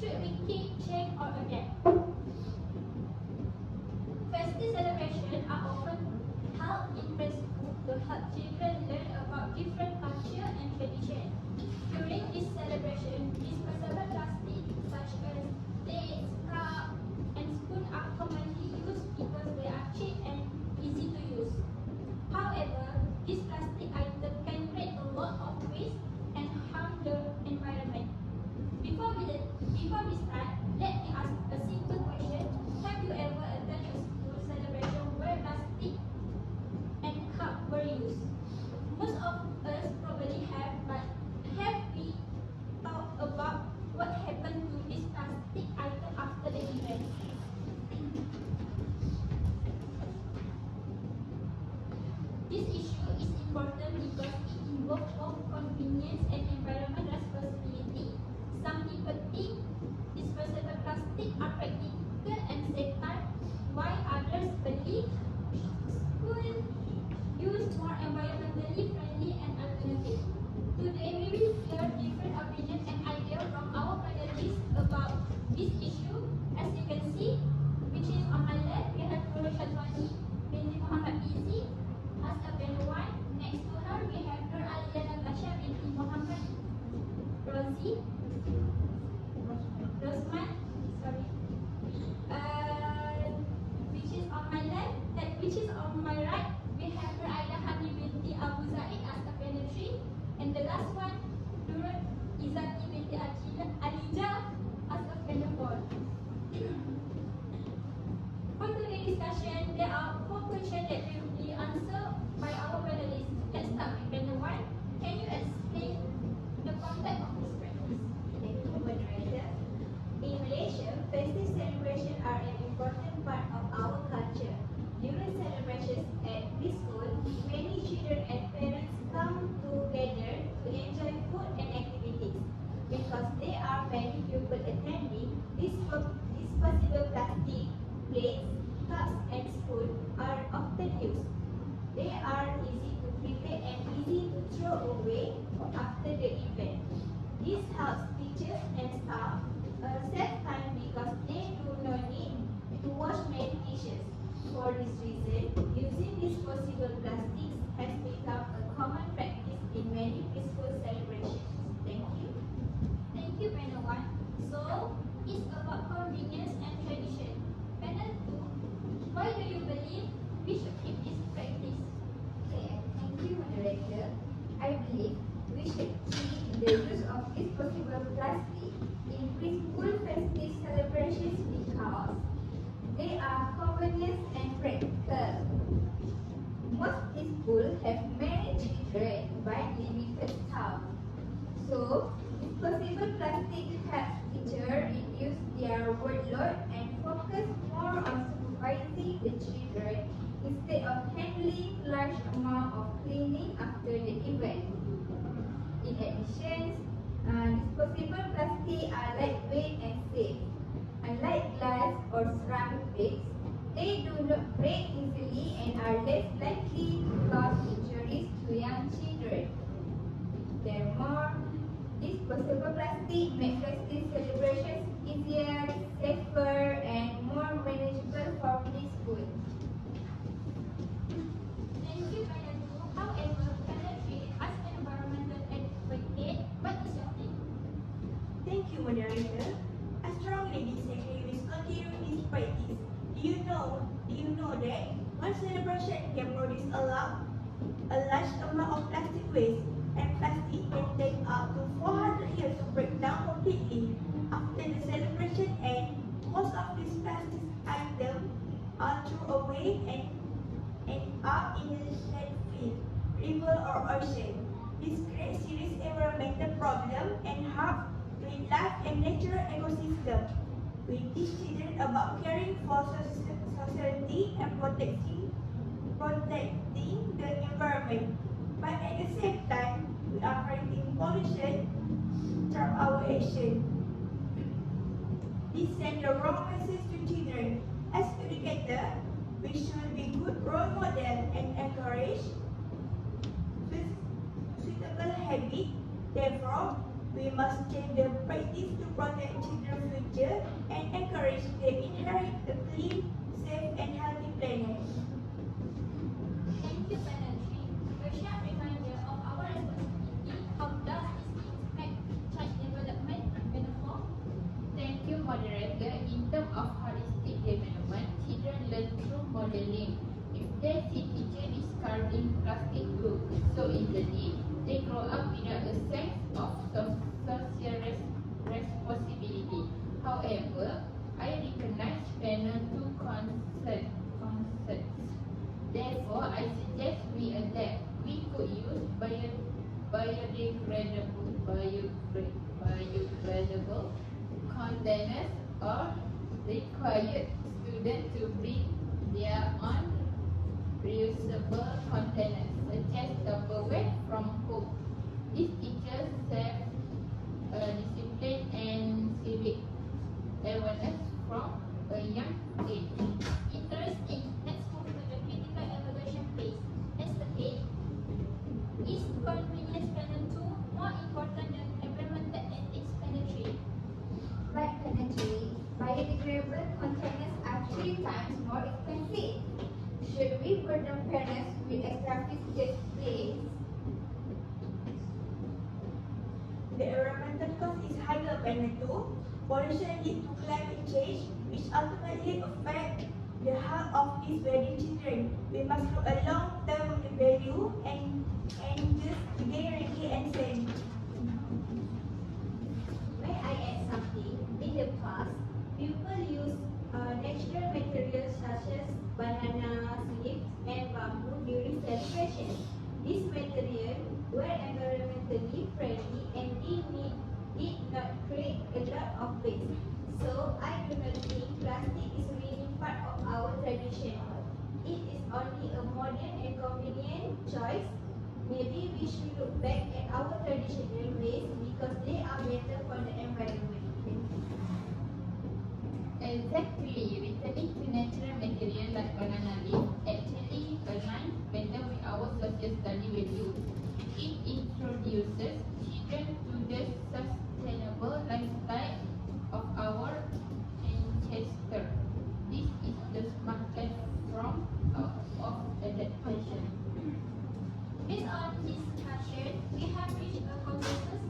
Should we keep, change, or adapt? Festive celebrations are often held in preschool to help children learn about different culture and traditions. During this celebration, disposable plastic such as plates, cups, and spoons are commonly used because they are cheap and easy to use. However, this plastic item can create a lot of waste and harm the environment. Before we start, let me ask a simple question. Have you ever attended a school celebration where plastic and cup were used? Most of us probably have, but have we thought about what happened to this plastic item after the event? This issue is important because it involves both convenience and environment responsibility. Some people think disposable plastic are practical and save time, while others believe schools use more environmentally friendly and alternative. Today we will hear different opinions and ideas from our panelists about this issue. As you can see, which is on my left, we have Nur Shazwani binti Muhammad Izi as a Benwan. Next to her, we have Nur Aliana Natasha binti Muhammad Rozi Rosman, sorry. Which is on my left, which is on my right, we have Nur Aida Hani binti Abu Zaid as a panel 3, and the last one, Nur Izati binti Alija as a panel 4. For today's discussion, there are 4 questions that will be answered by our panelists. Let's start with panel 1. Can you explain the context of this practice? Thank you, moderator. In Malaysia, festive celebrations are an important part of our culture. During celebrations at preschool, many children and parents come together to enjoy food and activities. Because there are many people attending, disposable plastic plates, cups, and spoons are often used. They are easy to prepare and easy to throw away after the event. This helps teachers and staff save time because they do not need to wash many dishes. For this reason, using disposable plastics has become a common practice in many preschool celebrations. Thank you. Thank you, panel 1. So, it's about convenience and tradition. Panel 2, why do you believe we should keep this practice? Okay, thank you, moderator. I believe we should keep the use of disposable plastic in preschool festive celebrations because they are convenient and practical. Most schools have many children but limited staff. So, disposable plastic helps teachers reduce their workload and focus more on supervising the children instead of handling large amount of cleaning after the event. In addition, disposable plastic are lightweight and safe. Unlike glass or ceramic plates, they do not break easily and are less likely to cause injuries to young children. Therefore, disposable plastic make festive celebrations easier, safer, and more manageable for preschool. Thank you, panel 2. However, panel 3, as an environmental advocate, what is your take? Thank you, moderator. I strongly disagree with continuing this practice. Do you know that one celebration can produce a large amount of plastic waste, and plastic can take up to 400 years to break down completely after the celebration ends. Most of these plastic items are thrown away and end up in the landfill, river, or ocean. This creates serious environmental problems and harm marine life and natural ecosystem. We teach children about caring for society and protecting the environment. But at the same time, we are creating pollution through our action. This sends the wrong message to children. As educators, we should be good role models and encourage suitable habits. Therefore, we must change the practice to protect children's ensures they inherit a clean, safe, and healthy planet. Thank you, Panel 3. A sharp reminder of our responsibility. How does this impact child development in Benafo? Thank you, moderator. In terms of holistic development, children learn through modeling. If they see teacher discarding plastic goods so easily, they grow up without a sense of social responsibility. However, I recognize panel two concepts. Therefore, I suggest we adapt. We could use biodegradable containers or required students to bring their own reusable containers, such as Tupperware from home. These teachers self-discipline and civic awareness from a young age. Interesting. Let's move to the critical evaluation phase. As the head, is convenience Panel 2 more important than environmental ethics Panel 3? Like planetary, biodegradable containers are 3 times more expensive. Should we burden parents with extra physical space? The environmental cost is higher than two. Pollution leads to climate change, which ultimately affects the health of these very children. We must look at long-term value and just guarantee and send. May I add something? In the past, people used natural materials such as banana, leaves, and bamboo during celebrations. These materials were environmentally friendly and did not create a lot of waste. So I do not think plastic is really part of our tradition. It is only a modern and convenient choice. Maybe we should look back at our traditional ways because they are better for the environment. Exactly, returning to natural material like banana leaf actually aligns better with our social study value. It introduces children to the sustainable lifestyle of our ancestors. This is the smartest form of adaptation. Based on this discussion, we have reached a consensus.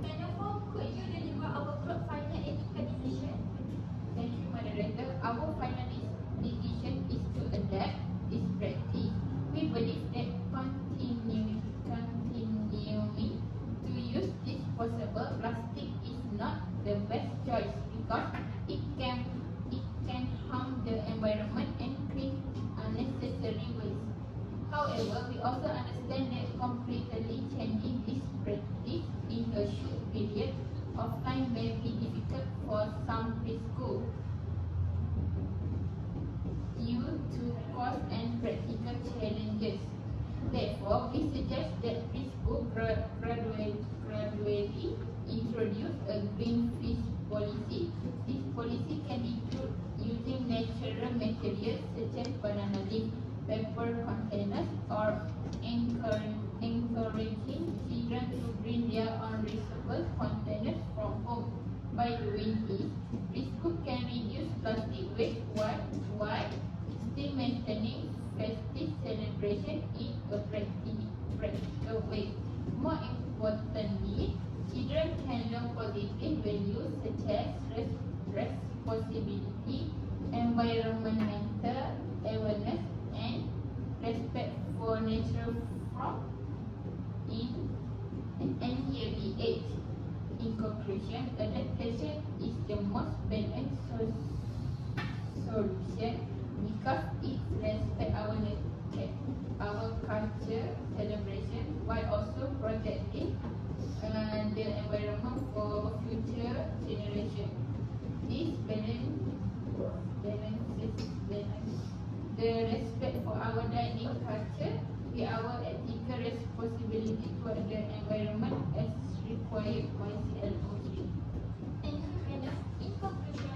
Panel 4, could you deliver our group final ethical decision? Thank you, moderator. Our final decision is to adapt this practice. We believe that continuing to use disposable plastic is not the best choice because it can harm the environment and create unnecessary waste. However, we also understand that completely changing this practice in a short period of time may be difficult for some preschool due to cost and practical challenges. Therefore, we suggest that preschool gradually introduce a green fish policy. This policy can include using natural materials such as banana leaf, paper containers, or encouraging children to bring their own reusable containers from home. By doing this, preschool can reduce plastic waste while still maintaining festive celebration in a practical way. More importantly, children can learn positive values such as responsibility, environmental awareness, and respect for nature from in an early age. In conclusion, adaptation is the most balanced solution because it respects our culture celebration while also protecting the environment for future generations. This balances the respect for our dining culture with our ethical responsibility toward the environment as required by CLO3. Thank you, Panel. In conclusion,